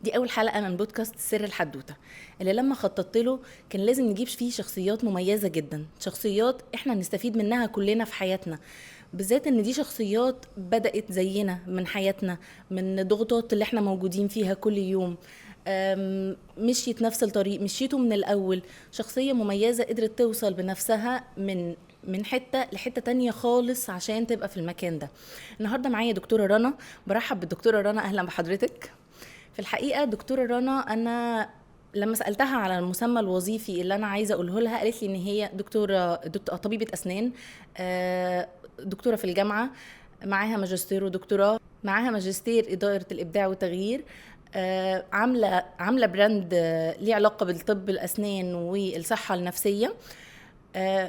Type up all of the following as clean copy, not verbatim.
دي اول حلقه من بودكاست سر الحدوته، اللي لما خططت له كان لازم نجيب فيه شخصيات مميزه جدا، شخصيات احنا نستفيد منها كلنا في حياتنا، بالذات ان دي شخصيات بدات زينا من حياتنا، من الضغوطات اللي احنا موجودين فيها كل يوم. مشيت نفس الطريق، مشيته من الاول. شخصيه مميزه قدرت توصل بنفسها من حته لحته تانية خالص عشان تبقى في المكان ده. النهارده معايا دكتوره رنا. برحب بالدكتوره رنا، اهلا بحضرتك. في الحقيقه دكتوره رنا، انا لما سالتها على المسمى الوظيفي اللي انا عايزه اقوله لها، قالت لي ان هي طبيبه اسنان، دكتوره في الجامعه، معاها ماجستير ودكتوراه، معاها ماجستير اداره الابداع والتغيير، عامله براند ليه علاقه بالطب الاسنان والصحه النفسيه.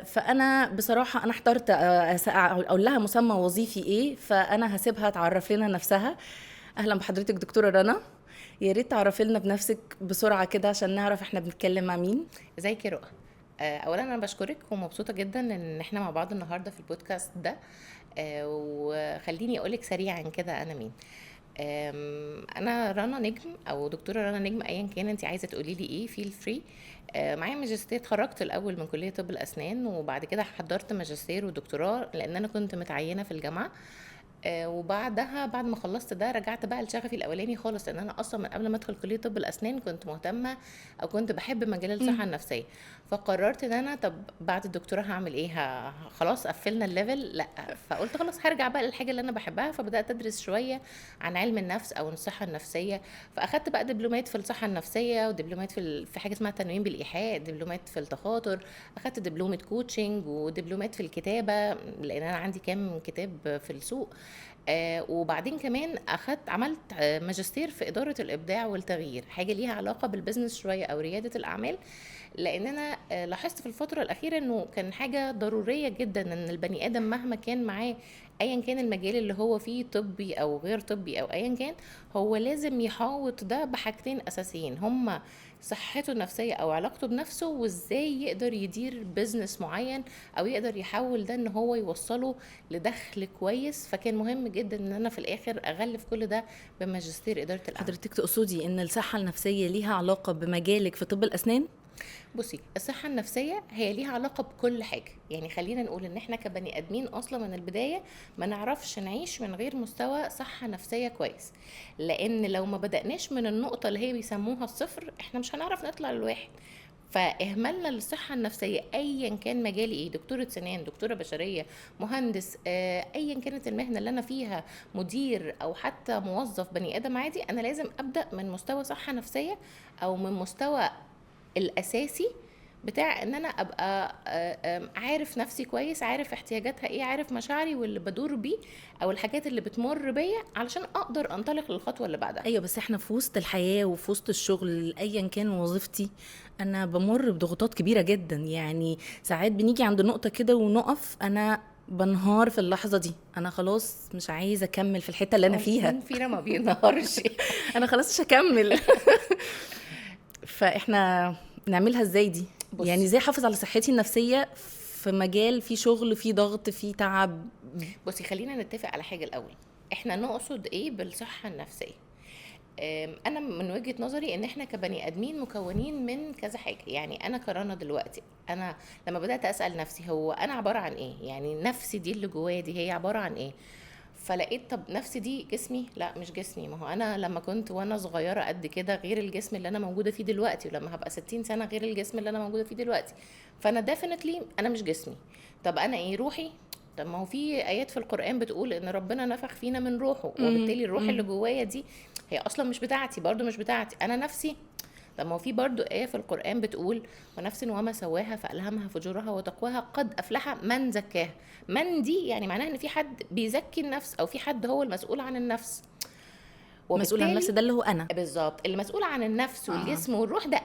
فانا بصراحه انا احترت اقول لها مسمى وظيفي ايه، فانا هسيبها تعرف لنا نفسها. اهلا بحضرتك دكتوره رنا، يا ريت تعرفي لنا بنفسك بسرعه كده عشان نعرف احنا بنتكلم مع مين. ازيك يا رؤى؟ اولا انا بشكرك ومبسوطه جدا ان احنا مع بعض النهارده في البودكاست ده. وخليني اقولك سريعا كده انا مين. انا رنا نجم او دكتوره رنا نجم، ايا كان انت عايزه تقولي لي ايه فيل فري. معايا ماجستير، اتخرجت الاول من كليه طب الاسنان وبعد كده حضرت ماجستير ودكتوراه لان انا كنت متعينه في الجامعه. وبعدها بعد ما خلصت ده رجعت بقى لشغفي الاولاني خالص، لان انا اصلا من قبل ما ادخل كليه طب الاسنان كنت مهتمه او كنت بحب مجال الصحه النفسيه. فقررت ان انا طب بعد الدكتوراه هعمل ايه، خلاص قفلنا الليفل، لا. فقلت خلاص هرجع بقى للحاجه اللي انا بحبها، فبدات ادرس شويه عن علم النفس او الصحه النفسيه. فاخدت بقى دبلومات في الصحه النفسيه ودبلومات في حاجه اسمها تنويم بالايحاء، دبلومات في التخاطر، اخدت دبلومه كوتشنج ودبلومات في الكتابه لان انا عندي كام كتاب في السوق. وبعدين كمان عملت ماجستير في إدارة الإبداع والتغيير، حاجة ليها علاقة بالبزنس شوية أو ريادة الأعمال. لأن أنا لاحظت في الفترة الأخيرة أنه كان حاجة ضرورية جدا أن البني آدم مهما كان معاه أيا كان المجال اللي هو فيه، طبي أو غير طبي أو أيا كان، هو لازم يحاوط ده بحاجتين أساسيين، هما صحته النفسية أو علاقته بنفسه، وإزاي يقدر يدير بزنس معين أو يقدر يحول ده أن هو يوصله لدخل كويس. فكان مهم جدا ان انا في الاخر اغلف كل ده بماجستير اداره الاعمال. حضرتك تقصدي ان الصحه النفسيه ليها علاقه بمجالك في طب الاسنان؟ بصي، الصحه النفسيه هي ليها علاقه بكل حاجه، يعني خلينا نقول ان احنا كبني ادمين اصلا من البدايه ما نعرفش نعيش من غير مستوى صحه نفسيه كويس، لان لو ما بدأناش من النقطه اللي هي بيسموها الصفر احنا مش هنعرف نطلع للواحد. فاهمالنا للصحه النفسيه ايا كان مجالي ايه، دكتوره سنان، دكتوره بشريه، مهندس، ايا كانت المهنه اللي انا فيها، مدير او حتى موظف بني ادم عادي، انا لازم ابدا من مستوى صحه نفسيه او من مستوى الاساسي بتاع ان انا ابقى عارف نفسي كويس، عارف احتياجاتها ايه، عارف مشاعري واللي بدور بيه او الحاجات اللي بتمر بيا علشان اقدر انطلق للخطوه اللي بعدها. ايوه، بس احنا في وسط الحياه وفي وسط الشغل ايا كان وظيفتي، انا بمر بضغوطات كبيره جدا. يعني ساعات بنيجي عند نقطه كده ونقف، انا بنهار في اللحظه دي، انا خلاص مش عايزه اكمل في الحته اللي انا فيها. مين فينا ما بينهارش؟ انا خلاص مش هكمل. فاحنا نعملها ازاي دي؟ يعني بصي ازاي احافظ على صحتي النفسيه في مجال فيه شغل، فيه ضغط، فيه تعب؟ بصي خلينا نتفق على حاجة الأول، احنا نقصد ايه بالصحة النفسية؟ انا من وجهة نظري ان احنا كبني ادمين مكونين من كذا حاجة. يعني انا كرنا دلوقتي، انا لما بدأت اسأل نفسي هو انا عبارة عن ايه، يعني نفسي دي اللي جوايا دي هي عبارة عن ايه، فلقيت طب نفسي دي جسمي؟ لا مش جسمي، ما هو انا لما كنت وانا صغيرة قد كده غير الجسم اللي انا موجودة فيه دلوقتي، ولما هبقى 60 سنة غير الجسم اللي انا موجودة فيه دلوقتي. فانا ديفينتلي انا مش جسمي. طب انا ايه؟ روحي. طب ما هو في ايات في القرآن بتقول ان ربنا نفخ فينا من روحه، وبالتالي الروح اللي جوايا دي هي اصلا مش بتاعتي، برضو مش بتاعتي انا نفسي. طب ما هو في برضو آية في القرآن بتقول ونفس وما سواها فألهمها فجورها وتقواها قد أفلح من زكاها. من دي يعني معناها ان في حد بيزكي النفس او في حد هو المسؤول عن النفس. مسؤول عن نفسي وبالتالي ده اللي هو انا. بالظبط المسؤول عن النفس اه. والجسم والروح ده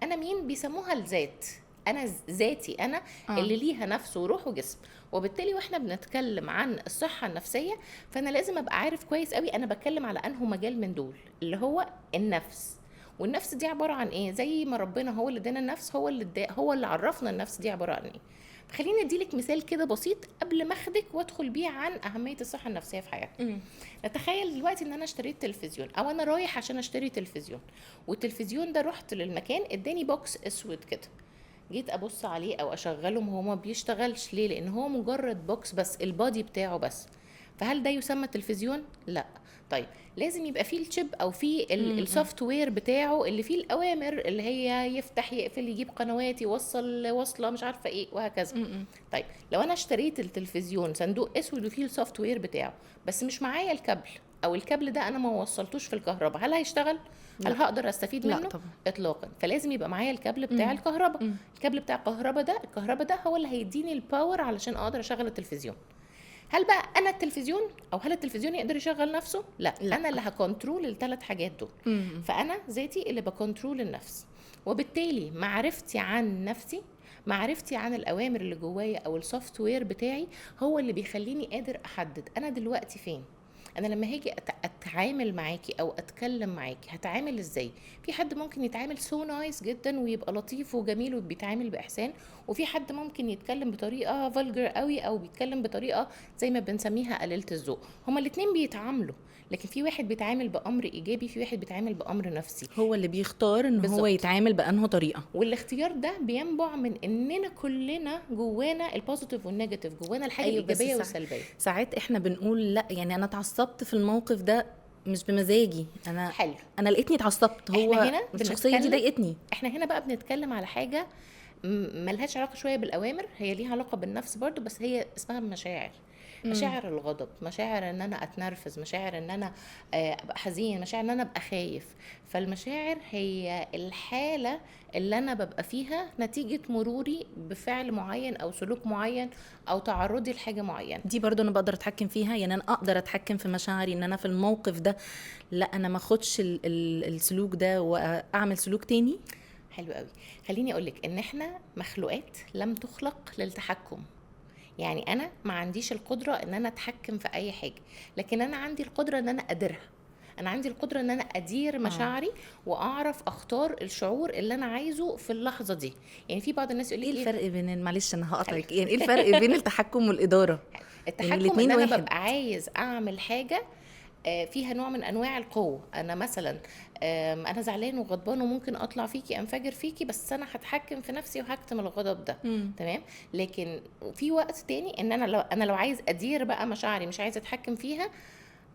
انا مين؟ بيسموها الذات. انا ذاتي انا اه. اللي ليها نفس وروح وجسم. وبالتالي واحنا بنتكلم عن الصحة النفسية فانا لازم ابقى عارف كويس قوي انا بتكلم على انه مجال من دول اللي هو النفس. والنفس دي عبارة عن ايه؟ زي ما ربنا هو اللي ادانا النفس، هو اللي عرفنا النفس دي عبارة عن ايه. خليني اديلك مثال كده بسيط قبل ما اخدك وادخل بيه عن اهميه الصحه النفسيه في حياتك. نتخيل دلوقتي ان انا اشتريت تلفزيون، او انا رايح عشان اشتري تلفزيون، والتلفزيون ده رحت للمكان اداني بوكس اسود كده، جيت ابص عليه او اشغله، هو ما بيشتغلش. ليه؟ لان هو مجرد بوكس بس، البادي بتاعه بس. فهل ده يسمى تلفزيون؟ لا. طيب لازم يبقى فيه الشيب او فيه السوفت وير بتاعه اللي فيه الاوامر اللي هي يفتح يقفل يجيب قنوات يوصل وصله مش عارفه ايه وهكذا. طيب لو انا اشتريت التلفزيون صندوق اسود وفيه السوفت وير بتاعه بس مش معايا الكابل، او الكابل ده انا ما وصلتوش في الكهرباء، هل هيشتغل؟ هل لا. هقدر استفيد لا منه؟ طبعا. اطلاقا. فلازم يبقى معايا الكابل بتاع الكهرباء. الكابل بتاع الكهرباء ده هو اللي هيديني الباور علشان اقدر اشغل التلفزيون. هل بقى انا التلفزيون، او هل التلفزيون يقدر يشغل نفسه؟ لا. لا. انا اللي هكنترول الثلاث حاجات دول. فانا ذاتي اللي بكنترول النفس، وبالتالي معرفتي عن نفسي، معرفتي عن الاوامر اللي جوايا او السوفت وير بتاعي هو اللي بيخليني قادر احدد انا دلوقتي فين. انا لما هاجي اتعامل معاكي او اتكلم معاكي هتعامل ازاي؟ في حد ممكن يتعامل سو نايس جدا ويبقى لطيف وجميل وبيتعامل باحسان، وفي حد ممكن يتكلم بطريقه فولجر قوي او بيتكلم بطريقه زي ما بنسميها قليله الذوق. هما الاتنين بيتعاملوا، لكن في واحد بيتعامل بامر ايجابي، في واحد بيتعامل بامر نفسي. هو اللي بيختار ان هو بالظبط. يتعامل بانه طريقه. والاختيار ده بينبع من اننا كلنا جوانا البوزيتيف والنيجاتيف، جوانا الحاجه أيوة، بس الايجابيه والسلبيه. ساعات احنا بنقول لا، يعني انا اتعصبت في الموقف ده مش بمزاجي، انا حلو. انا لقيتني اتعصبت، هو احنا هنا الشخصيه دي بنتكلم- ضايقتني. احنا هنا بقى بنتكلم على حاجه ملهاش علاقه شويه بالاوامر، هي ليها علاقه بالنفس برضو، بس هي اسمها مشاعر. مشاعر الغضب، مشاعر ان انا اتنرفز، مشاعر ان انا ابقى حزين، مشاعر ان انا ابقى خايف. فالمشاعر هي الحاله اللي انا ببقى فيها نتيجه مروري بفعل معين او سلوك معين او تعرضي لحاجه معينه. دي برضو انا بقدر اتحكم فيها، يعني انا اقدر اتحكم في مشاعري ان انا في الموقف ده لا انا ما اخدش السلوك ده واعمل سلوك تاني. حلو قوي. خليني اقولك ان احنا مخلوقات لم تخلق للتحكم. يعني انا ما عنديش القدره ان انا اتحكم في اي حاجه، لكن انا عندي القدره ان انا اديرها. انا عندي القدره ان انا ادير مشاعري واعرف اختار الشعور اللي انا عايزه في اللحظه دي. يعني في بعض الناس يقول ايه لك الفرق بين، معلش انا هقطعك، يعني ايه الفرق بين التحكم والاداره؟ التحكم الاتنين ان انا واحد. ببقى عايز اعمل حاجه فيها نوع من انواع القوه. انا مثلا انا زعلان وغضبان وممكن اطلع فيكي انفجر فيكي، بس انا هتحكم في نفسي وهكتم الغضب ده. تمام. لكن في وقت تاني ان انا لو عايز ادير بقى مشاعري، مش عايزه اتحكم فيها،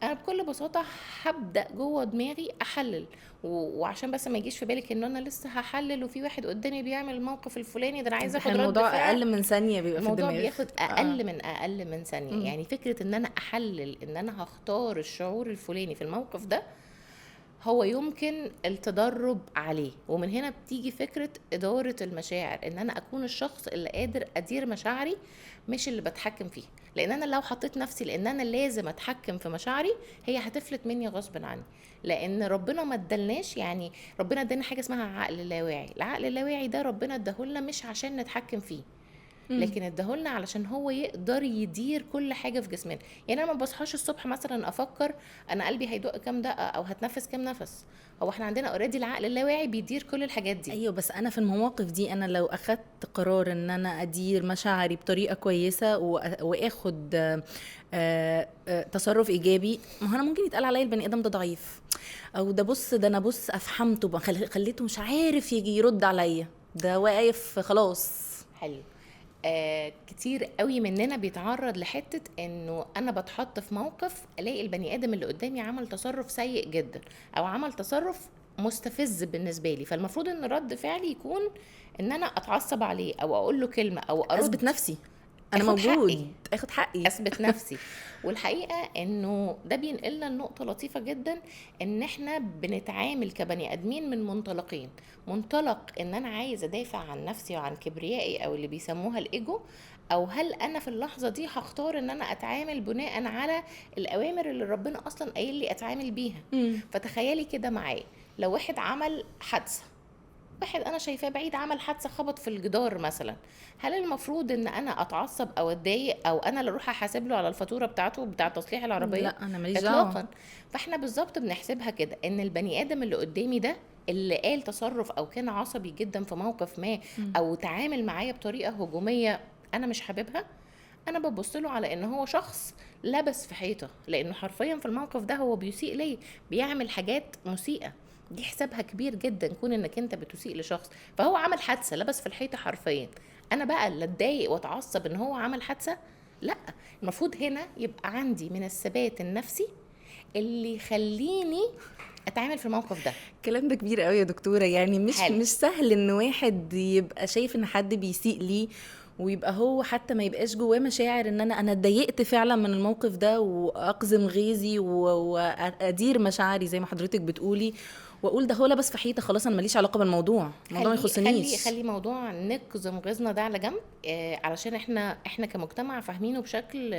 انا بكل بساطه هبدا جوه دماغي احلل. وعشان بس ما يجيش في بالك ان انا لسه هحلل وفي واحد قدامي بيعمل الموقف الفلاني ده انا عايزه اخد رد الموضوع فعل. اقل من ثانيه بيبقى في الموضوع الدماغ. بياخد اقل من ثانيه. يعني فكره ان انا احلل ان انا هختار الشعور الفلاني في الموقف ده هو يمكن التدرب عليه. ومن هنا بتيجي فكرة إدارة المشاعر، إن أنا أكون الشخص اللي قادر أدير مشاعري مش اللي بتحكم فيه. لأن أنا لو حطيت نفسي لأن أنا لازم أتحكم في مشاعري هي هتفلت مني غصب عني. لأن ربنا ما ادالناش، يعني ربنا ادالنا حاجة اسمها عقل لاواعي. العقل اللاواعي ده ربنا اداهولنا مش عشان نتحكم فيه، لكن اداهولنا علشان هو يقدر يدير كل حاجه في جسمنا. يعني انا ما بصحاش الصبح مثلا افكر انا قلبي هيدق كام دقه او هتنفس كام نفس. هو احنا عندنا اوريدي العقل اللاواعي بيدير كل الحاجات دي. ايوه، بس انا في المواقف دي انا لو اخدت قرار ان انا ادير مشاعري بطريقه كويسه واخد تصرف ايجابي، ما هو انا ممكن يتقال عليا البني ادم ده ضعيف، او ده بص ده انا بص افحمته خليته مش عارف يجي يرد عليا، ده واقف خلاص. حلو. كتير قوي مننا بيتعرض لحتة انه انا بتحط في موقف الاقي البني ادم اللي قدامي عمل تصرف سيء جدا او عمل تصرف مستفز بالنسبة لي، فالمفروض ان رد فعلي يكون ان انا اتعصب عليه او اقول له كلمة او ارد، اثبت نفسي انا آخد حقي. موجود، اخد حقي، اثبت نفسي. والحقيقه انه ده بينقلنا لنقطه لطيفه جدا، ان احنا بنتعامل كبني ادمين من منطلقين. منطلق ان انا عايز ادافع عن نفسي وعن كبريائي او اللي بيسموها الايجو، او هل انا في اللحظه دي هختار ان انا اتعامل بناء على الاوامر اللي ربنا اصلا قايل لي اتعامل بيها. فتخيلي كده معايا لو واحد عمل حادثه، واحد انا شايفاه بعيد عمل حادثه خبط في الجدار مثلا، هل المفروض ان انا اتعصب او اتضايق او انا اللي اروح احاسب له على الفاتوره بتاعته بتاع تصليح العربيه؟ لا انا ماليش اطلاقا. دعوه. فاحنا بالظبط بنحسبها كده، ان البني ادم اللي قدامي ده اللي قال تصرف او كان عصبي جدا في موقف ما او تعامل معايا بطريقه هجوميه انا مش حاببها، انا ببص له على ان هو شخص لبس في حيطه، لانه حرفيا في الموقف ده هو بيسيء لي، بيعمل حاجات مسيئه، دي حسابها كبير جدا كون انك انت بتسيء لشخص. فهو عمل حادثه، لبس في الحيطه حرفيا، انا بقى اللي اتضايق واتعصب ان هو عمل حادثه؟ لا. المفروض هنا يبقى عندي من الثبات النفسي اللي يخليني اتعامل في الموقف ده. الكلام ده كبير قوي يا دكتورة، يعني مش حلو. مش سهل ان واحد يبقى شايف ان حد بيسيء ليه ويبقى هو حتى ما يبقاش جواه مشاعر ان انا اتضايقت فعلا من الموقف ده واقزم غيظي وادير مشاعري زي ما حضرتك بتقولي، واقول ده هو لبس في حيطه، خلاص انا ماليش علاقه بالموضوع، الموضوع ما يخصنيش. خلي موضوع نقزم غيظنا ده على جنب، علشان احنا كمجتمع فاهمينه بشكل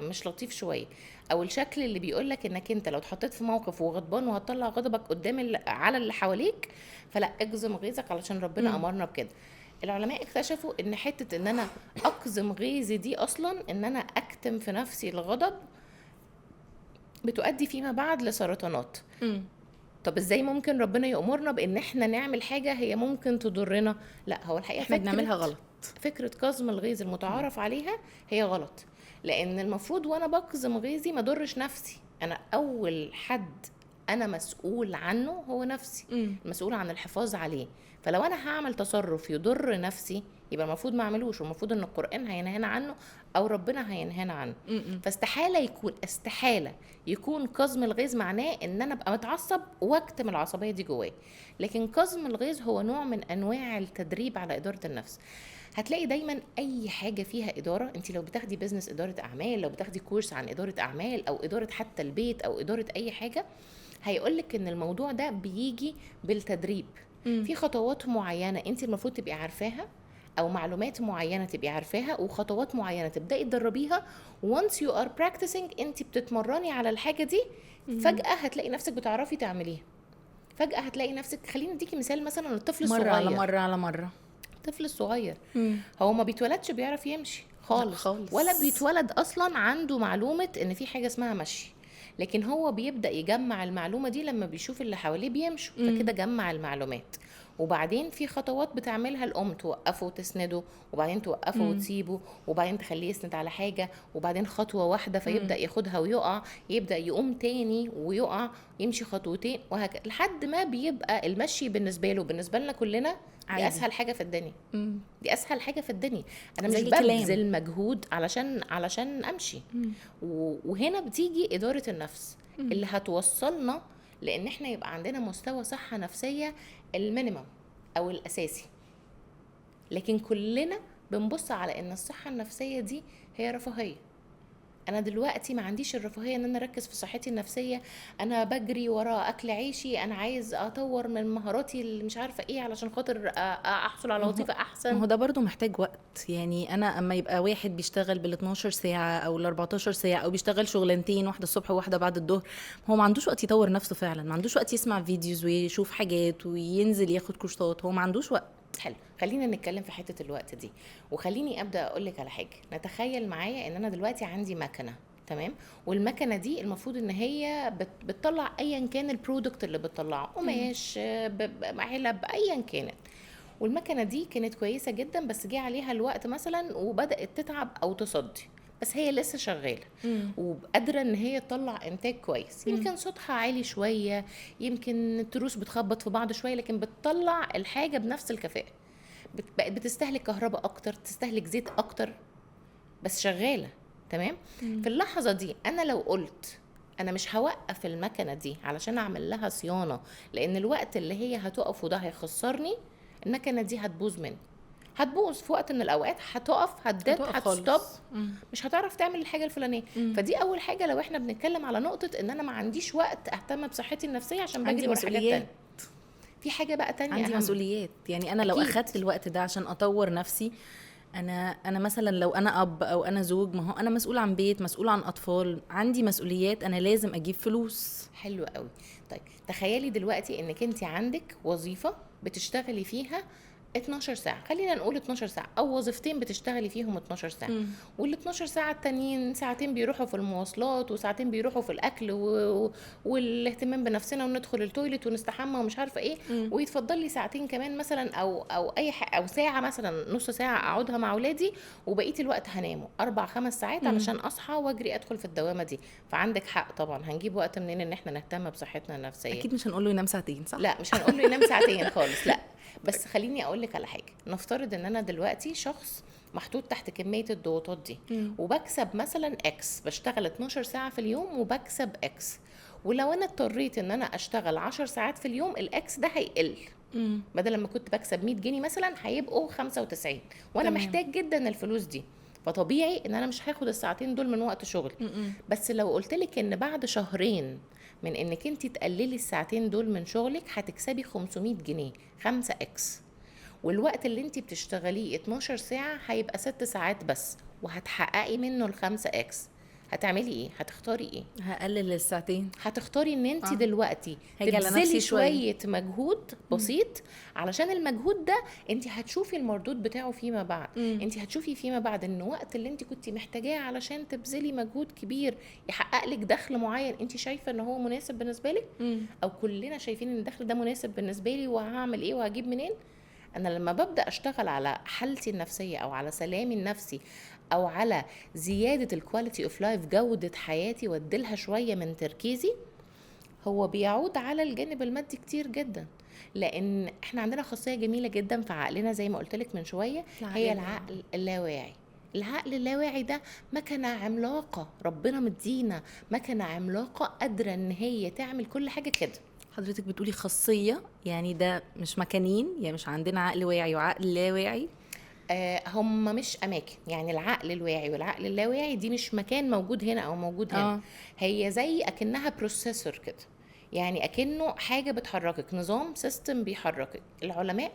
مش لطيف شويه، او الشكل اللي بيقولك انك انت لو اتحطيت في موقف وغضبان وهتطلع غضبك قدام على اللي حواليك، فلا اجزم غيظك علشان ربنا امرنا بكده. العلماء اكتشفوا ان حته ان انا اقزم غيظي دي اصلا ان انا اكتم في نفسي الغضب بتؤدي فيما بعد لسرطانات. طب ازاي ممكن ربنا يأمرنا بان احنا نعمل حاجة هي ممكن تضرنا؟ لا، هو الحقيقة احنا بنعملها غلط. فكرة كظم الغيظ المتعارف عليها هي غلط، لان المفروض وانا بكظم غيظي ما ضرش نفسي. انا اول حد انا مسؤول عنه هو نفسي، مسؤول عن الحفاظ عليه. فلو انا هعمل تصرف يضر نفسي يبقى المفروض ما اعملوش، والمفروض ان القرآن هينهانا عنه او ربنا هينهانا عنه. استحالة يكون كظم الغيظ معناه ان انا ابقى متعصب واكتم العصبية دي جواي، لكن كظم الغيظ هو نوع من انواع التدريب على ادارة النفس. هتلاقي دايما اي حاجه فيها اداره، انت لو بتاخدي بزنس اداره اعمال، لو بتاخدي كورس عن اداره اعمال او اداره حتى البيت او اداره اي حاجه، هيقولك ان الموضوع ده بيجي بالتدريب. في خطوات معينه انت المفروض تبقي عارفاها، او معلومات معينه تبقي عارفاها، وخطوات معينه تبداي تدربيها. once you are practicing انت بتتمرني على الحاجه دي، فجاه هتلاقي نفسك بتعرفي تعمليها. فجاه هتلاقي نفسك، خلينا نديكي مثال مثلا الطفل الصغير، مرة على مرة على مرة. الطفل الصغير هو ما بيتولدش بيعرف يمشي خالص، ولا بيتولد اصلا عنده معلومة ان في حاجة اسمها مشي، لكن هو بيبدأ يجمع المعلومة دي لما بيشوف اللي حواليه بيمشوا، فكده جمع المعلومات. وبعدين في خطوات بتعملها الام، توقفه وتسنده، وبعدين توقفه وتسيبه، وبعدين تخليه يسند على حاجه، وبعدين خطوه واحده فيبدا ياخدها ويقع، يبدا يقوم تاني ويقع، يمشي خطوتين وهكذا، لحد ما بيبقى المشي بالنسبه له بالنسبه لنا كلنا دي اسهل حاجه في الدنيا. دي اسهل حاجه في الدنيا، انا مش ببذل مجهود علشان امشي. وهنا بتيجي اداره النفس اللي هتوصلنا لان احنا يبقى عندنا مستوى صحه نفسيه المينيمم او الاساسي. لكن كلنا بنبص على ان الصحه النفسيه دي هي رفاهيه. انا دلوقتي ما عنديش الرفاهيه ان انا اركز في صحتي النفسيه، انا بجري ورا اكل عيشي، انا عايز اطور من مهاراتي اللي مش عارفه ايه علشان خاطر احصل على وظيفه احسن. ما هو ده برضو محتاج وقت. يعني انا اما يبقى واحد بيشتغل بال 12 ساعه او ال 14 ساعه او بيشتغل شغلانتين، واحده الصبح وواحده بعد الظهر، هو ما عندوش وقت يطور نفسه فعلا، ما عندوش وقت يسمع فيديوز ويشوف حاجات وينزل ياخد كورسات، هو ما عندوش وقت. حلو، خلينا نتكلم في حته الوقت دي، وخليني ابدا اقول لك على حاجه. نتخيل معايا ان انا دلوقتي عندي مكنه، تمام، والمكنه دي المفروض ان هي بتطلع ايا كان البرودكت اللي بتطلعه، قماش، علب، ايا كانت. والمكنه دي كانت كويسه جدا، بس جه عليها الوقت مثلا وبدات تتعب او تصدي، بس هي لسه شغاله وقادره ان هي تطلع انتاج كويس. يمكن صوتها عالي شويه، يمكن التروس بتخبط في بعض شويه، لكن بتطلع الحاجه بنفس الكفاءه. بتستهلك كهرباء اكتر، تستهلك زيت اكتر، بس شغاله تمام. في اللحظه دي انا لو قلت انا مش هوقف المكنه دي علشان اعمل لها صيانه، لان الوقت اللي هي هتقف وده هيخسرني، المكنه دي هتبوظ مني، هتبوظ في وقت من الاوقات، هتقف، هتستوب، مش هتعرف تعمل الحاجه الفلانيه. فدي اول حاجه لو احنا بنتكلم على نقطه ان انا ما عنديش وقت اهتم بصحتي النفسيه عشان بجري ورا حاجات تانية. في حاجه بقى تانية، عندي مسؤوليات. يعني انا لو اخدت الوقت ده عشان اطور نفسي، انا مثلا لو انا اب او انا زوج، ما هو انا مسؤول عن بيت، مسؤول عن اطفال، عندي مسؤوليات، انا لازم اجيب فلوس. حلو قوي. طيب تخيلي دلوقتي انك انت عندك وظيفه بتشتغلي فيها 12 ساعة، خلينا نقول 12 ساعة أو وظيفتين بتشتغلي فيهم 12 ساعة، وال 12 ساعة التانيين ساعتين بيروحوا في المواصلات وساعتين بيروحوا في الأكل والاهتمام بنفسنا وندخل التويلت ونستحمى ومش عارفة إيه، ويتفضل لي ساعتين كمان مثلا أو أو ساعة مثلا، نص ساعة أقعدها مع أولادي، وبقية الوقت هنامه 4-5 ساعات علشان أصحى وأجري أدخل في الدوامة دي. فعندك حق طبعا، هنجيب وقت منين إن إحنا نهتم بصحتنا النفسية؟ اكيد مش هنقول له ينام ساعتين، صح؟ لا مش هنقول له ينام ساعتين خالص، لا. بس خليني اقول لك على حاجه، نفترض ان انا دلوقتي شخص محطوط تحت كميه الضغوطات دي، وبكسب مثلا اكس، بشتغل 12 ساعه في اليوم وبكسب اكس، ولو انا اضطريت ان انا اشتغل 10 ساعات في اليوم، الاكس ده هيقل. بدل ما كنت بكسب 100 جنيه مثلا هيبقوا 95، وانا تمام. محتاج جدا الفلوس دي، فطبيعي ان انا مش هاخد الساعتين دول من وقت شغلي. بس لو قلتلك ان بعد شهرين من انك انت تقللي الساعتين دول من شغلك هتكسبي 500 جنيه 5 اكس، والوقت اللي انت بتشتغليه 12 ساعة هيبقى 6 ساعات بس، وهتحققي منه ال5 اكس، هتعملي ايه؟ هتختاري ايه؟ هقلل الساعتين. هتختاري ان انت دلوقتي هاجي على تبذلي نفسي شوية. شوية مجهود بسيط، علشان المجهود ده انت هتشوفي المردود بتاعه فيما بعد. انت هتشوفي فيما بعد ان وقت اللي انت كنتي محتاجاه علشان تبذلي مجهود كبير يحقق لك دخل معين انت شايفة ان هو مناسب بالنسبة لك، او كلنا شايفين ان الدخل ده مناسب بالنسبة لي، وهعمل ايه وهجيب منين. انا لما ببدأ اشتغل على حالتي النفسية او على سلامي النفسي او على زيادة الكواليتي اوف لايف، جودة حياتي، واديلها شوية من تركيزي، هو بيعود على الجانب المادي كتير جدا. لان احنا عندنا خاصية جميلة جدا في عقلنا زي ما قلتلك من شوية، هي العقل اللاواعي. العقل اللاواعي ده مكنة عملاقة، ربنا مدينا مكنة عملاقة قادرة ان هي تعمل كل حاجة كده. حضرتك بتقولي خاصية، يعني ده مش مكانين، يعني مش عندنا عقل واعي وعقل لا واعي؟ هم مش اماكن، يعني العقل الواعي والعقل اللاواعي دي مش مكان موجود هنا او موجود هنا. هي زي اكنها بروسيسور كده، يعني اكنه حاجه بتحركك، نظام سيستم بيحركك. العلماء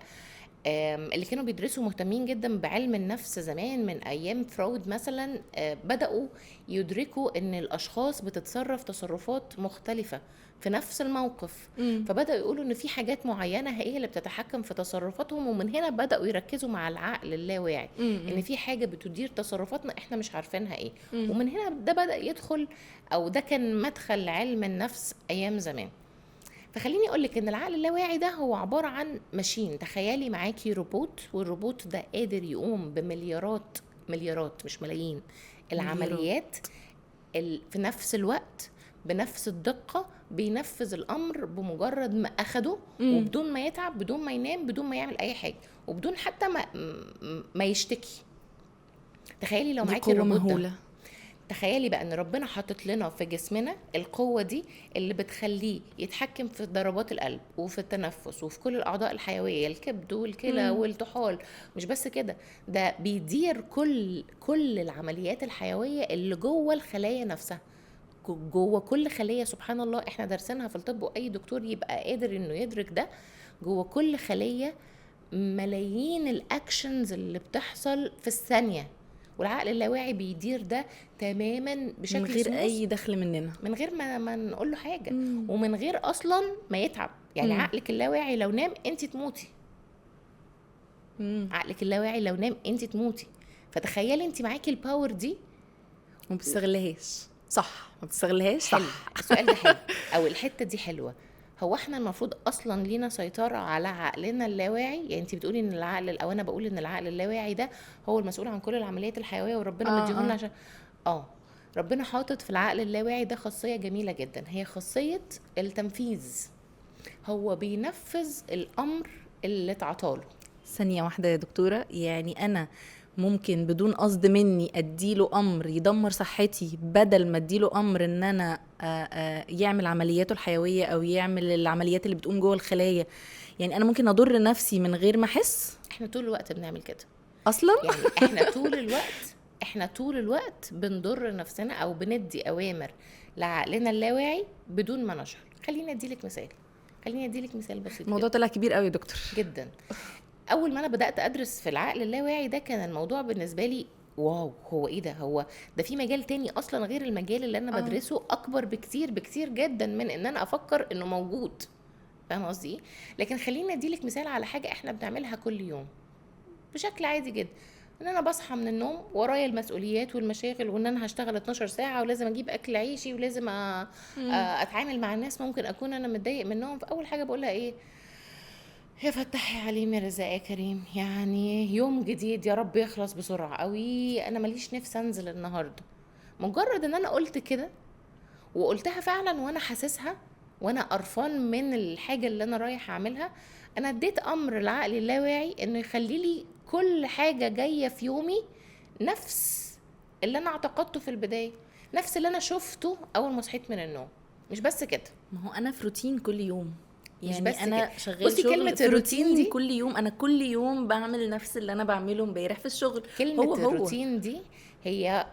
اللي كانوا بيدرسوا مهتمين جدا بعلم النفس زمان من ايام فرويد مثلا، بدأوا يدركوا ان الاشخاص بتتصرف تصرفات مختلفة في نفس الموقف. فبدأوا يقولوا ان في حاجات معينة هي اللي بتتحكم في تصرفاتهم، ومن هنا بدأوا يركزوا مع العقل اللاواعي ان في حاجة بتدير تصرفاتنا احنا مش عارفينها ايه. ومن هنا ده بدأ يدخل، او ده كان مدخل علم النفس ايام زمان. فخليني اقولك ان العقل اللاواعي ده هو عبارة عن ماشين. تخيلي معاكي روبوت، والروبوت ده قادر يقوم بمليارات، مليارات مش ملايين العمليات في نفس الوقت بنفس الدقة، بينفذ الامر بمجرد ما اخده، وبدون ما يتعب، بدون ما ينام، بدون ما يعمل اي حاجة، وبدون حتى ما يشتكي. تخيلي لو معاكي الروبوت ده، تخيلي بقى ان ربنا حاطط لنا في جسمنا القوة دي اللي بتخليه يتحكم في ضربات القلب وفي التنفس وفي كل الاعضاء الحيوية، الكبد والكلى والطحال. مش بس كده، ده بيدير كل العمليات الحيوية اللي جوه الخلايا نفسها، جوه كل خلية. سبحان الله، احنا درسناها في الطب، واي دكتور يبقى قادر انه يدرك ده. جوه كل خلية ملايين الاكشنز اللي بتحصل في الثانية، والعقل اللاواعي بيدير ده تماما بشكل من غير سموث، اي دخل مننا، من غير ما نقول له حاجه، ومن غير اصلا ما يتعب. يعني عقلك اللاواعي لو نام انت تموتي، عقلك اللاواعي لو نام انت تموتي. فتخيلي انت معاكي الباور دي وما بتستغلهاش، صح؟ ما بتستغلهاش، صح؟ حلو. السؤال ده حلو، او الحته دي حلوه. هو احنا المفروض اصلا لينا سيطره على عقلنا اللاواعي؟ يعني انت بتقولي ان العقل، او انا بقول ان العقل اللاواعي ده هو المسؤول عن كل العمليات الحيويه، وربنا مديهولنا عشان ربنا حاطط في العقل اللاواعي ده خاصيه جميله جدا، هي خاصيه التنفيذ. هو بينفذ الامر اللي اتعطاله. ثانية واحدة يا دكتورة، يعني أنا ممكن بدون قصد مني أديله أمر يدمر صحتي، بدل ما أديله أمر إن أنا يعمل عملياته الحيوية أو يعمل العمليات اللي بتقوم جوه الخلايا. يعني أنا ممكن أضر نفسي من غير ما أحس. احنا طول الوقت بنعمل كده أصلا يعني احنا طول الوقت بنضر نفسنا، او بندي اوامر لعقلنا اللاواعي بدون ما نشعر. خليني اديلك مثال بسيط. الموضوع طلع كبير قوي يا دكتور جدا. اول ما انا بدات ادرس في العقل اللاواعي ده، كان الموضوع بالنسبه لي واو، هو ايه ده؟ هو ده في مجال تاني اصلا غير المجال اللي انا بدرسه، اكبر بكتير جدا من ان انا افكر انه موجود. فاهمه قصدي ايه؟ لكن خليني اديلك مثال على حاجه احنا بنعملها كل يوم. بشكل عادي جدا، ان انا بصحى من النوم ورايا المسؤوليات والمشاغل، وان انا هشتغل 12 ساعه ولازم اجيب اكل عيشي ولازم اتعامل مع الناس ممكن اكون انا متضايق منهم. فاول حاجه بقولها ايه؟ يا فتح يا عليم يا رزاق يا كريم، يعني يوم جديد يا رب يخلص بسرعه قوي، انا ماليش نفس انزل النهارده. مجرد ان انا قلت كده وقلتها فعلا وانا حاسسها وانا قرفان من الحاجه اللي انا رايح اعملها، انا اديت امر العقل اللاواعي انه يخلي لي كل حاجه جايه في يومي نفس اللي انا اعتقدته في البدايه، نفس اللي انا شفته اول ما صحيت من النوم. مش بس كده، ما هو انا في روتين كل يوم، مش يعني بس كده. انا شغال بصي شغل كلمه في الروتين روتين دي، كل يوم، انا كل يوم بعمل نفس اللي انا بعمله امبارح في الشغل. كلمه هو الروتين دي هي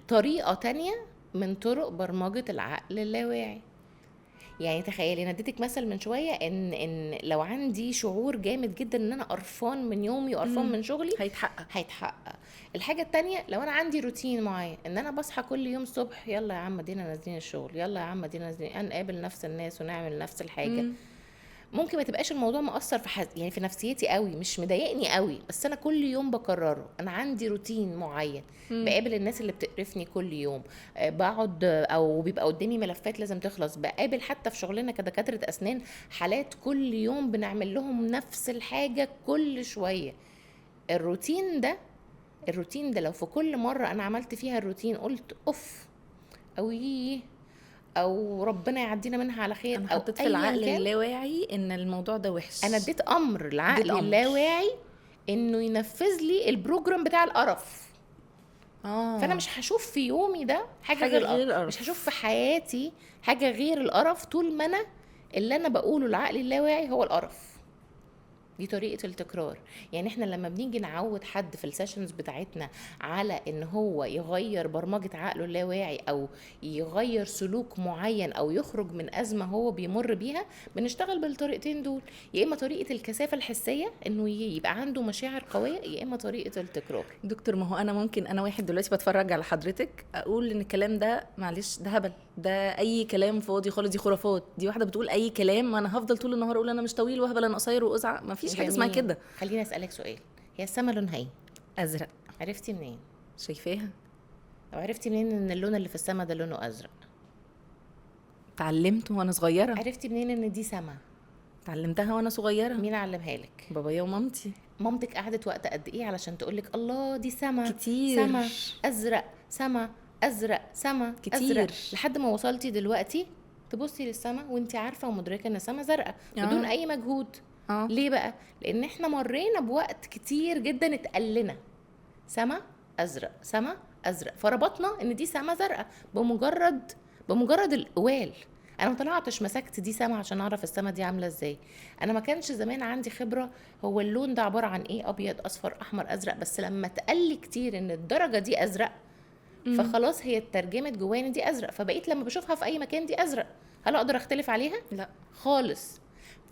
طريقه تانية من طرق برمجه العقل اللاواعي. يعني تخيلي، انا اديتك مثل من شويه ان لو عندي شعور جامد جدا ان انا قرفان من يومي وقرفان من شغلي، هيتحقق. هيتحقق. الحاجه التانية، لو انا عندي روتين معين ان انا بصحى كل يوم الصبح، يلا يا عم دينا نازلين الشغل، يلا يا عم دينا نازلين نقابل نفس الناس ونعمل نفس الحاجه، ممكن ما تبقاش الموضوع مؤثر في يعني في نفسيتي قوي، مش مضايقني قوي، بس انا كل يوم بكرره، انا عندي روتين معين. بقابل الناس اللي بتقرفني كل يوم، بقعد او بيبقى قدامي ملفات لازم تخلص، بقابل حتى في شغلنا كدكاتره اسنان حالات كل يوم بنعمل لهم نفس الحاجه كل شويه. الروتين ده لو في كل مره انا عملت فيها الروتين قلت اوف او ييه او ربنا يعدينا منها على خير انا او حطيت في ايا العقل كان، اللاواعي ان الموضوع ده وحش. انا اديت امر اديت العقل أمر. اللاواعي انه ينفذ لي البروجرام بتاع القرف. فانا مش هشوف في يومي ده حاجه غير القرف، مش هشوف في حياتي حاجه غير القرف طول ما انا اللي انا بقوله العقل اللاواعي هو القرف. دي طريقة التكرار. يعني احنا لما بنيجي نعود حد في السيشنز بتاعتنا على ان هو يغير برمجة عقله اللاواعي او يغير سلوك معين او يخرج من ازمة هو بيمر بيها، بنشتغل بالطريقتين دول، يا اما طريقة الكثافة الحسية انه يبقى عنده مشاعر قوية، يا اما طريقة التكرار. دكتور، ما هو انا ممكن انا واحد دلوقتي بتفرج على حضرتك اقول ان الكلام ده معلش ده هبل، ده اي كلام فاضي خالص، دي خرافات، دي واحده بتقول اي كلام وانا هفضل طول النهار اقول انا مش طويل وهبل انا قصير وازعق، ما فيش حاجه اسمها جميل. كده. خليني اسالك سؤال، هي السما لونها ايه؟ ازرق. عرفتي منين؟ شايفاها. او عرفتي منين ان اللون اللي في السما ده لونه ازرق؟ اتعلمت وانا صغيره. عرفتي منين ان دي سما؟ اتعلمتها وانا صغيره. مين علمها لك؟ بابايا ومامتي. مامتك قعدت وقت قد ايه علشان تقولك الله دي سما كتير. سما ازرق سما ازرق سما كتير. ازرق، لحد ما وصلتي دلوقتي تبصي للسما وانتي عارفه ومدركه ان السما زرقاء بدون اي مجهود. ليه بقى؟ لان احنا مرينا بوقت كتير جدا اتقلنا سما ازرق سما ازرق، فربطنا ان دي سما زرقاء بمجرد القوال. انا ما طلعتش مسكت دي سما عشان اعرف السما دي عامله ازاي. انا ما كانش زمان عندي خبره هو اللون ده عباره عن ايه، ابيض اصفر احمر ازرق، بس لما اتقال كتير ان الدرجه دي ازرق فخلاص هي اترجمت جوايا ان دي ازرق، فبقيت لما بشوفها في اي مكان دي ازرق. هل اقدر اختلف عليها؟ لا خالص.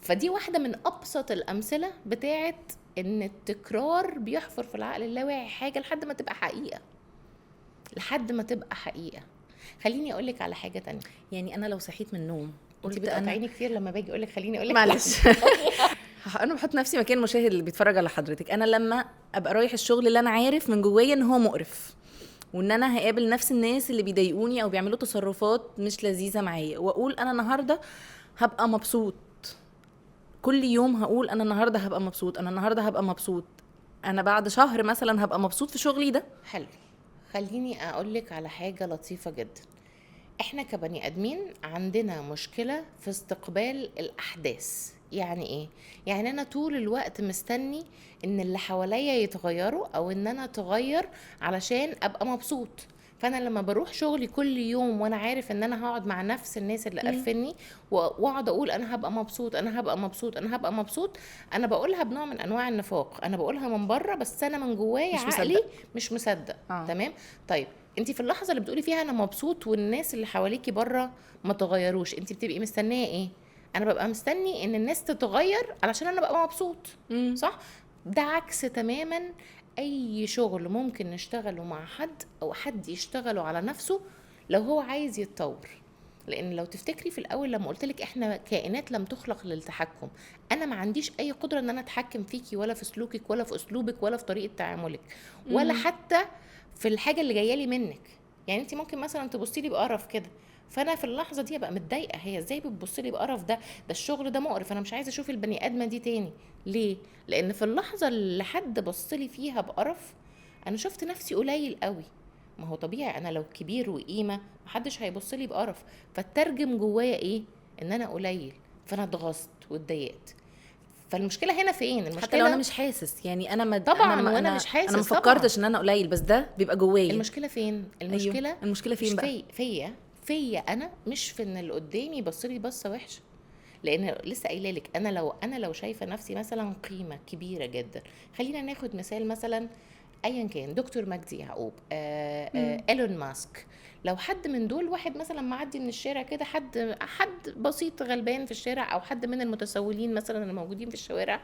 فدي واحده من ابسط الامثله بتاعت ان التكرار بيحفر في العقل اللاواعي حاجه لحد ما تبقى حقيقه، لحد ما تبقى حقيقه. خليني اقولك على حاجه تانية. يعني انا لو صحيت من النوم انت بتقطعيني كتير لما باجي اقولك خليني اقولك معلش انا بحط نفسي مكان المشاهد اللي بيتفرج على حضرتك. انا لما ابقى رايح الشغل اللي انا عارف من جوايا ان هو مقرف وان انا هقابل نفس الناس اللي بيضايقوني او بيعملوا تصرفات مش لذيذه معايا، واقول انا النهارده هبقى مبسوط، كل يوم هقول انا النهارده هبقى مبسوط، انا النهارده هبقى مبسوط، انا بعد شهر مثلا هبقى مبسوط في شغلي ده. حلو. خليني اقولك على حاجه لطيفه جدا. احنا كبني ادمين عندنا مشكله في استقبال الاحداث. يعني ايه؟ يعني انا طول الوقت مستني ان اللي حواليا يتغيروا او ان انا اتغير علشان ابقى مبسوط. فانا لما بروح شغلي كل يوم وانا عارف ان انا هقعد مع نفس الناس اللي قرفني واقعد اقول انا هبقى مبسوط انا هبقى مبسوط انا هبقى مبسوط، انا بقولها بنوع من انواع النفاق، انا بقولها من بره بس انا من جوايا عقلي مش مصدق. تمام. طيب انت في اللحظه اللي بتقولي فيها انا مبسوط والناس اللي حواليكي بره ما تغيروش، انت بتبقي مستنيه ايه؟ انا ببقى مستني ان الناس تتغير علشان انا ابقى مبسوط. صح؟ ده عكس تماما اي شغل ممكن نشتغله مع حد او حد يشتغله على نفسه لو هو عايز يتطور. لان لو تفتكري في الاول لما قلت لك احنا كائنات لم تخلق للتحكم، انا ما عنديش اي قدره ان انا اتحكم فيكي ولا في سلوكك ولا في اسلوبك ولا في طريقه تعاملك ولا مم. حتى في الحاجه اللي جايه لي منك. يعني انت ممكن مثلا تبصي لي بقرف كده، فانا في اللحظه دي ابقى متضايقه، هي ازاي بتبص لي بقرف؟ ده الشغل ده مقرف، انا مش عايزه اشوف البني ادمه دي تاني. ليه؟ لان في اللحظه اللي حد بص لي فيها بقرف انا شفت نفسي قليل قوي. ما هو طبيعي انا لو كبير وقيمه محدش هيبص لي بقرف، فالترجم جوايا ايه؟ ان انا قليل، فانا اتغصت واتضايقت. فالمشكله هنا فين؟ حتى لو انا المشكله مش حاسس، يعني انا طبعا وانا مش انا ما حاسس طبعا. فكرتش ان انا قليل، بس ده بيبقى جوايا. المشكله فين؟ ايوه، المشكله المشكله مش فين بقى؟ فيا انا، مش في ان اللي قدامي يبص لي بصه وحشه. لان لسه قايله لك انا لو شايفه نفسي مثلا قيمه كبيره جدا، خلينا ناخد مثال مثلا ايا كان دكتور مجدي يعقوب، مم. ايلون ماسك. لو حد من دول، واحد مثلا معدي من الشارع كده، حد بسيط غلبان في الشارع، او حد من المتسولين مثلا اللي موجودين في الشوارع،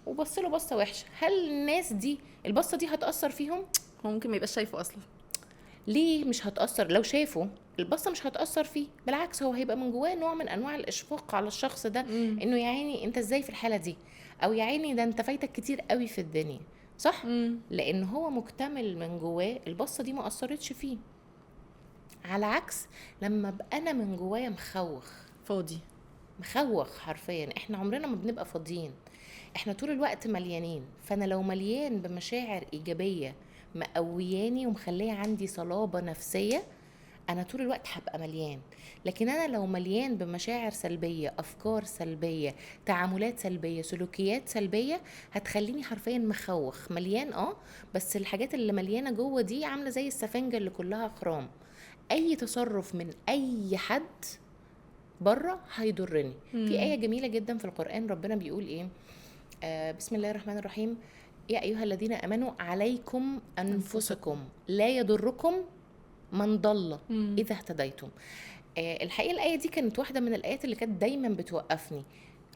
وبص له بصه وحشه، هل الناس دي البصه دي هتاثر فيهم؟ هو ممكن ما يبقاش شايفه اصلا. ليه مش هتأثر؟ لو شافه البصة مش هتأثر فيه، بالعكس هو هيبقى من جواه نوع من أنواع الإشفاق على الشخص ده، مم. إنه يا عيني أنت إزاي في الحالة دي، أو يا عيني ده أنت فايتك كتير قوي في الدنيا، صح؟ مم. لأن هو مكتمل من جواه، البصة دي ما أثرتش فيه. على عكس لما أبقى أنا من جوايا فاضي. مخوخ حرفيا، احنا عمرنا ما بنبقى فاضيين، احنا طول الوقت مليانين. فانا لو مليان بمشاعر ايجابيه مقوياني ومخليه عندي صلابه نفسيه، انا طول الوقت هبقى مليان. لكن انا لو مليان بمشاعر سلبيه، افكار سلبيه، تعاملات سلبيه، سلوكيات سلبيه، هتخليني حرفيا مخوخ مليان. بس الحاجات اللي مليانه جوه دي عامله زي السفنجه اللي كلها خرام، اي تصرف من اي حد بره هيضرني. في مم. آية جميلة جدا في القرآن، ربنا بيقول ايه؟ بسم الله الرحمن الرحيم: يا أيها الذين آمنوا عليكم انفسكم. أنفسكم لا يضركم من ضل مم. إذا اهتديتم. الحقيقة الآية دي كانت واحدة من الآيات اللي كانت دايما بتوقفني.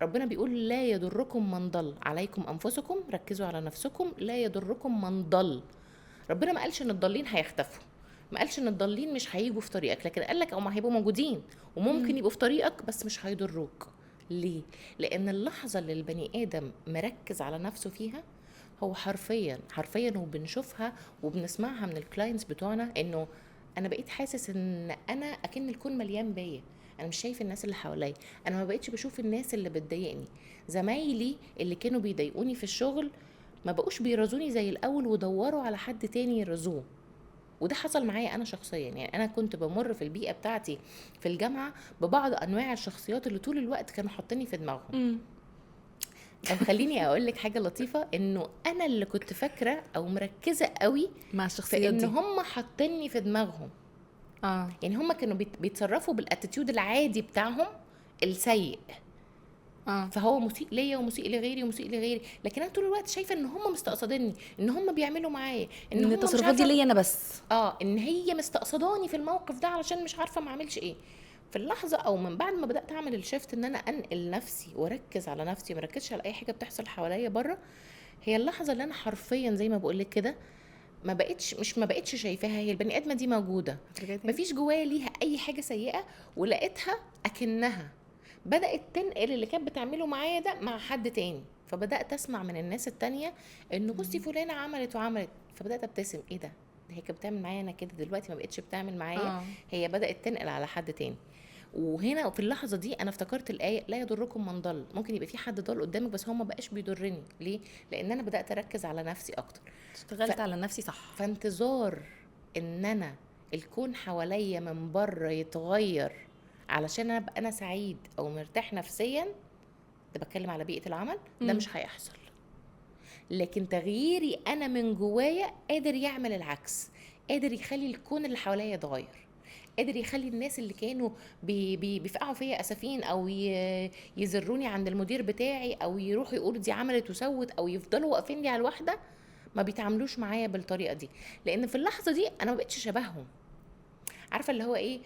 ربنا بيقول لا يضركم من ضل، عليكم أنفسكم، ركزوا على نفسكم، لا يضركم من ضل. ربنا ما قالش ان الضالين هيختفوا، ما قالش ان الضالين مش هيجوا في طريقك، لكن قال لك هم هيبقوا موجودين وممكن مم. يبقوا في طريقك بس مش هيضروك. ليه؟ لان اللحظه اللي البني ادم مركز على نفسه فيها، هو حرفيا حرفيا، وبنشوفها وبنسمعها من الكلاينتس بتوعنا، انه انا بقيت حاسس ان انا اكن الكون مليان بيا، انا مش شايف الناس اللي حواليا، انا ما بقيتش بشوف الناس اللي بتضايقني، زمايلي اللي كانوا بيضايقوني في الشغل ما بقوش بيرزوني زي الاول ودوروا على حد تاني يرزوه. وده حصل معايا انا شخصيا، يعني انا كنت بمر في البيئه بتاعتي في الجامعه ببعض انواع الشخصيات اللي طول الوقت كانوا حاطيني في دماغهم. مم. طب خليني اقول لك حاجه لطيفه، انه انا اللي كنت فاكره او مركزه قوي مع في الشخصيات ان دي. هم حاطيني في دماغهم. اه. يعني هم كانوا بيتصرفوا بالاتيتيود العادي بتاعهم السيء، اه. فهو مسيء ليا ومسيء لغيري ومسيء لغيري، لكن انا طول الوقت شايفه ان هم مستقصديني، ان هم بيعملوا معايا، ان ان هم مش التصرفات دي عارفه، ليا انا بس. ان هي مستقصداني في الموقف ده علشان مش عارفه ما اعملش ايه. في اللحظه او من بعد ما بدات اعمل الشيفت ان انا انقل نفسي واركز على نفسي وما اركزش على اي حاجه بتحصل حواليا بره، هي اللحظه اللي انا حرفيا زي ما بقول لك كده ما بقتش شايفاها، هي البني ادمه دي موجوده، رجعت تاني. مفيش جوايا ليها اي حاجه سيئه، ولقيتها اكنها بدات تنقل اللي كانت بتعمله معايا ده مع حد تاني. فبدات اسمع من الناس التانية انه بصي فلانه عملت وعملت، فبدات ابتسم، ايه ده هي كانت بتعمل معايا انا كده، دلوقتي ما بقتش بتعمل معايا، اه. هي بدات تنقل على حد تاني. وهنا في اللحظه دي انا افتكرت الايه لا يضركم من ضل. ممكن يبقى في حد ضل قدامك بس هو ما بقاش بيضرني، ليه؟ لان انا بدات اركز على نفسي اكتر. اشتغلت على نفسي، صح. فانتظار ان انا الكون حواليا من بره يتغير علشان انا ابقى انا سعيد او مرتاح نفسيا، ده بتكلم على بيئة العمل، ده مم. مش هيحصل. لكن تغييري انا من جوايا قادر يعمل العكس، قادر يخلي الكون اللي حواليا يتغير، قادر يخلي الناس اللي كانوا بيفقعوا فيا اسفين او يزروني عند المدير بتاعي او يروحوا يقولوا دي عملت وسوت او يفضلوا واقفين لي على الواحده، ما بيتعاملوش معايا بالطريقه دي. لان في اللحظه دي انا ما بقتش شبههم، عارفه اللي هو ايه،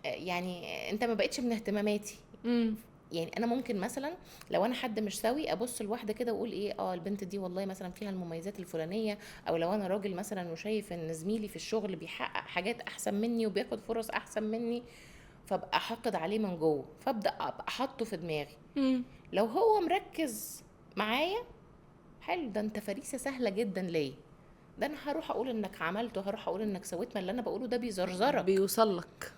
يعني انت ما بقتش من اهتماماتي. مم. يعني انا ممكن مثلا لو انا حد مش سوي ابص لواحده كده واقول ايه، البنت دي والله مثلا فيها المميزات الفلانيه، او لو انا راجل مثلا وشايف ان زميلي في الشغل بيحقق حاجات احسن مني وبياخد فرص احسن مني، فابقى حاقد عليه من جوه، فابدا ابقى حاطه في دماغي. مم. لو هو مركز معايا، حلو، ده انت فريسه سهله جدا ليه، ده انا هروح اقول انك عملت وهروح اقول انك سويت، ما اللي انا بقوله ده بيزرزرك. بيوصل لك.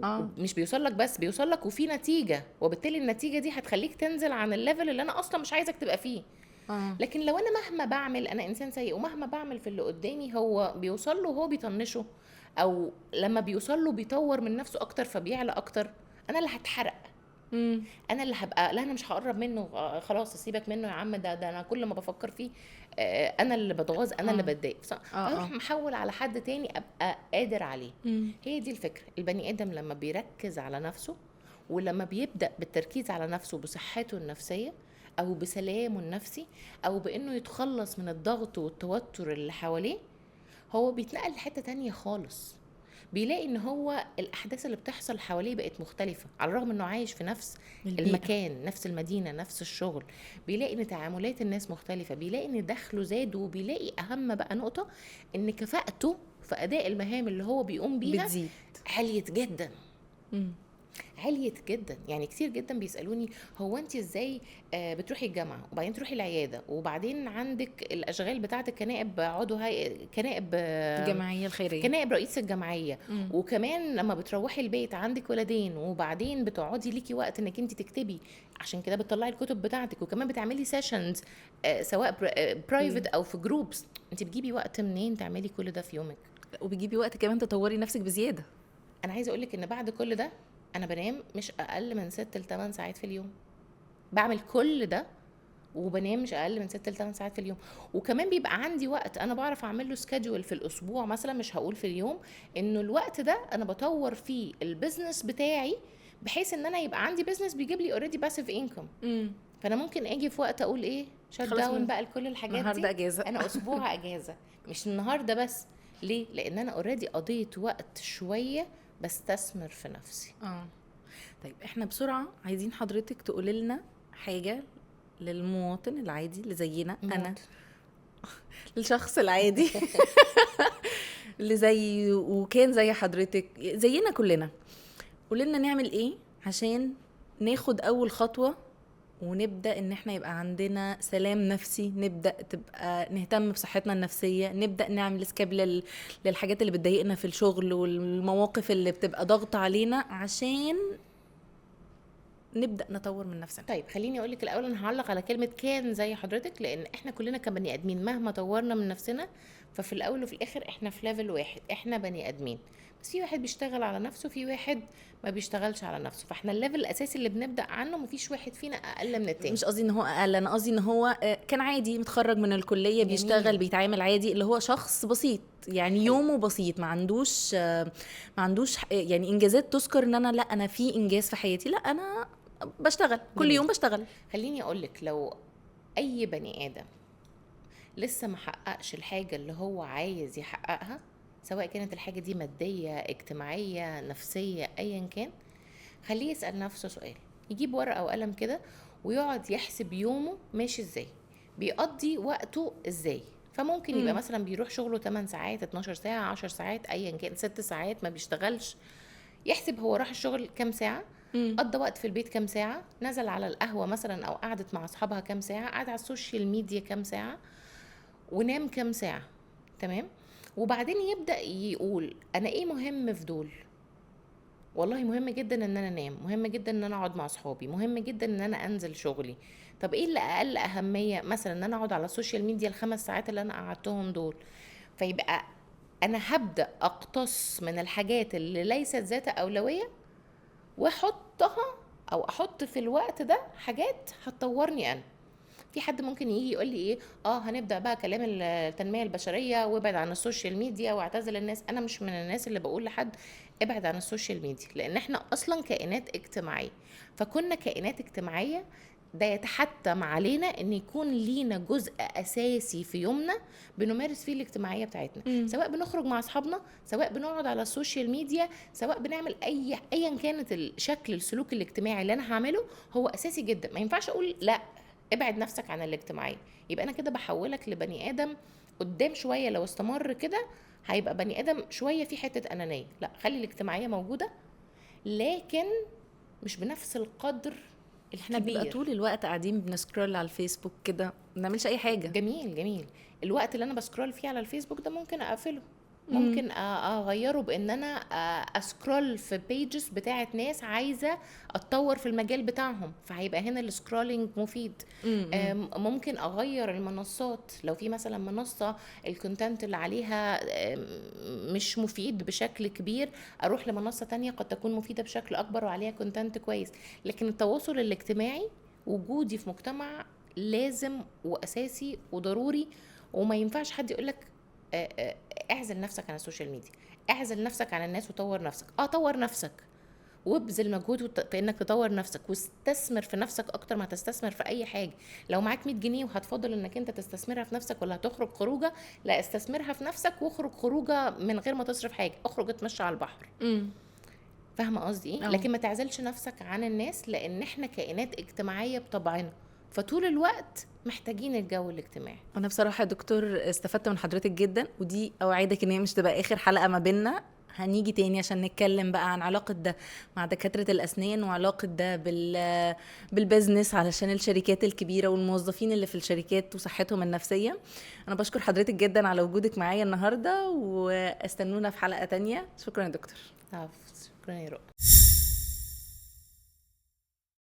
اه. مش بيوصل لك بس، بيوصل لك وفي نتيجه، وبالتالي النتيجه دي هتخليك تنزل عن الليفل اللي انا اصلا مش عايزك تبقى فيه. اه. لكن لو انا مهما بعمل، انا انسان سيء، ومهما بعمل في اللي قدامي هو بيوصل له وهو بيطنشه، او لما بيوصل له بيطور من نفسه اكتر فبيعلى اكتر، انا اللي هتحرق، مم. انا اللي هبقى لا انا مش هقرب منه، خلاص سيبك منه يا عم، ده انا كل ما بفكر فيه انا اللي بتغاظ، انا اللي اه. بتضايق، فاروح محول على حد تاني ابقى قادر عليه. مم. هي دي الفكره. البني ادم لما بيركز على نفسه، ولما بيبدا بالتركيز على نفسه بصحته النفسيه، او بسلامه النفسي، او بانه يتخلص من الضغط والتوتر اللي حواليه، هو بيتنقل لحته تانية خالص. بيلاقي ان هو الاحداث اللي بتحصل حواليه بقت مختلفه، على الرغم انه عايش في نفس البيئة. المكان، نفس المدينه، نفس الشغل. بيلاقي ان تعاملات الناس مختلفه، بيلاقي ان دخله زاد، وبيلاقي اهم بقى نقطه ان كفاءته في اداء المهام اللي هو بيقوم بيها بتزيد. عليت جدا، مم. عليت جدا. يعني كتير جدا بيسالوني هو انت ازاي بتروحي الجامعه وبعدين تروحي العياده وبعدين عندك الاشغال بتاعه الكنائب، عضو هاي كنائب الجمعية الخيرية. كنائب رئيس الجمعيه، مم. وكمان لما بتروحي البيت عندك ولدين، وبعدين بتقعدي ليكي وقت انك انت تكتبي، عشان كده بتطلعي الكتب بتاعتك، وكمان بتعملي سيشنز سواء برايفت او في جروبس. انت بتجيبي وقت منين تعملي كل ده في يومك؟ وبيجيبي وقت كمان تطوري نفسك بزيادة. انا عايزه اقول لك ان بعد كل ده انا بنام مش اقل من 6 ل 8 ساعات في اليوم. بعمل كل ده وبنام مش اقل من 6 ل 8 ساعات في اليوم. وكمان بيبقى عندي وقت انا بعرف اعمل له سكادجول في الاسبوع مثلا، مش هقول في اليوم، انه الوقت ده انا بطور فيه البيزنس بتاعي، بحيث ان انا يبقى عندي بيزنس بيجيب لي اوريدي باسيف انكم. فانا ممكن اجي في وقت اقول ايه، شت داون بقى لكل الحاجات النهارده دي، اجازة. انا اسبوع اجازه، مش النهارده بس. ليه؟ لان انا اوريدي قضيت وقت شويه بستثمر في نفسي. طيب احنا بسرعة عايزين حضرتك تقولي لنا حاجة للمواطن العادي اللي زينا، انا الشخص العادي اللي زي وكان زي حضرتك، زينا كلنا. قولي لنا نعمل ايه عشان ناخد اول خطوة ونبدأ ان احنا يبقى عندنا سلام نفسي، نبدأ تبقى نهتم بصحتنا النفسية، نبدأ نعمل سكاب للحاجات اللي بتضايقنا في الشغل والمواقف اللي بتبقى ضغط علينا، عشان نبدأ نطور من نفسنا. طيب خليني اقول لك الاول، انا هعلق على كلمه كان زي حضرتك، لان احنا كلنا كبني ادمين مهما طورنا من نفسنا، ففي الاول وفي الاخر احنا في ليفل واحد، احنا بني ادمين. بس في واحد بيشتغل على نفسه، في واحد ما بيشتغلش على نفسه، فاحنا الليفل الاساسي اللي بنبدا عنه مفيش واحد فينا اقل من التاني. مش قصدي ان هو اقل، انا قصدي ان هو كان عادي متخرج من الكلية، بيشتغل بيتعامل عادي، اللي هو شخص بسيط يعني يومه بسيط، ما عندوش يعني انجازات تذكر ان انا لا انا في انجاز في حياتي، لا انا بشتغل كل يوم بشتغل. خليني اقولك، لو اي بني ادم لسه ما حققش الحاجه اللي هو عايز يحققها، سواء كانت الحاجه دي ماديه اجتماعيه نفسيه ايا كان، خليه يسال نفسه سؤال، يجيب ورقه وقلم كده ويقعد يحسب يومه ماشي ازاي، بيقضي وقته ازاي. فممكن يبقى مثلا بيروح شغله 8 ساعات 12 ساعه 10 ساعات ايا كان، 6 ساعات ما بيشتغلش، يحسب هو راح الشغل كام ساعه، قضى وقت في البيت كام ساعة، نزل على القهوة مثلا أو قعدت مع أصحابها كام ساعة، قعد على السوشيال ميديا كام ساعة، ونام كام ساعة. تمام. وبعدين يبدأ يقول أنا إيه مهم في دول. والله مهم جدا ان انا انام، مهم جدا ان انا اقعد مع اصحابي، مهم جدا ان انا انزل شغلي. طب ايه اللي اقل اهمية؟ مثلا ان انا اقعد على السوشيال ميديا ال5 ساعات اللي انا قعدتهم دول. فيبقى انا هبدأ اقتص من الحاجات اللي ليست ذات اولوية، واحطها او احط في الوقت ده حاجات هتطورني انا. في حد ممكن يجي يقول لي ايه، هنبدا بقى كلام التنميه البشريه وابعد عن السوشيال ميديا واعتزل الناس. انا مش من الناس اللي بقول لحد ابعد عن السوشيال ميديا، لان احنا اصلا كائنات اجتماعيه، فكنا كائنات اجتماعيه، ده يتحتم علينا ان يكون لينا جزء اساسي في يومنا بنمارس فيه الاجتماعيه بتاعتنا، سواء بنخرج مع اصحابنا، سواء بنقعد على السوشيال ميديا، سواء بنعمل ايا كانت الشكل السلوك الاجتماعي اللي انا هعمله، هو اساسي جدا. ما ينفعش اقول لا ابعد نفسك عن الاجتماعيه، يبقى انا كده بحولك لبني ادم قدام شويه لو استمر كده هيبقى بني ادم شويه في حته انانيه. لا، خلي الاجتماعيه موجوده، لكن مش بنفس القدر احنا بنبقى الكبير. طول الوقت قاعدين بنسكرول على الفيسبوك كده، ما بنعملش اي حاجه. جميل. الوقت اللي انا بسكرول فيه على الفيسبوك ده ممكن اقفله، ممكن اغيره بان انا اسكرول في بيجز بتاعت ناس عايزه اتطور في المجال بتاعهم، فهيبقى هنا السكرولينج مفيد. ممكن اغير المنصات، لو في مثلا منصه الكونتنت اللي عليها مش مفيد بشكل كبير، اروح لمنصه تانية قد تكون مفيده بشكل اكبر وعليها كونتنت كويس. لكن التواصل الاجتماعي وجودي في مجتمع لازم واساسي وضروري، وما ينفعش حد يقولك اعزل نفسك عن السوشيال ميديا، اعزل نفسك عن الناس وطور نفسك. طور نفسك وابذل مجهود في انك تطور نفسك، واستثمر في نفسك اكتر ما تستثمر في اي حاجه. لو معاك 100 جنيه وهتفضل انك انت تستثمرها في نفسك ولا هتخرج خروجه، لا استثمرها في نفسك واخرج خروجه من غير ما تصرف حاجه، اخرج اتمشى على البحر. فاهمه قصدي ايه؟ لكن ما تعزلش نفسك عن الناس، لان احنا كائنات اجتماعيه بطبعنا، فطول الوقت محتاجين الجو الاجتماعي. انا بصراحه يا دكتور استفدت من حضرتك جدا، ودي اوعدك ان هي مش تبقى اخر حلقه ما بيننا. هنيجي تاني عشان نتكلم بقى عن علاقة ده مع دكاترة الأسنان، وعلاقة ده بالبزنس علشان الشركات الكبيرة والموظفين اللي في الشركات وصحتهم النفسية. أنا بشكر حضرتك جدا على وجودك معايا النهاردة، واستنونا في حلقة تانية. شكرا يا دكتور. شكرا يا رؤى.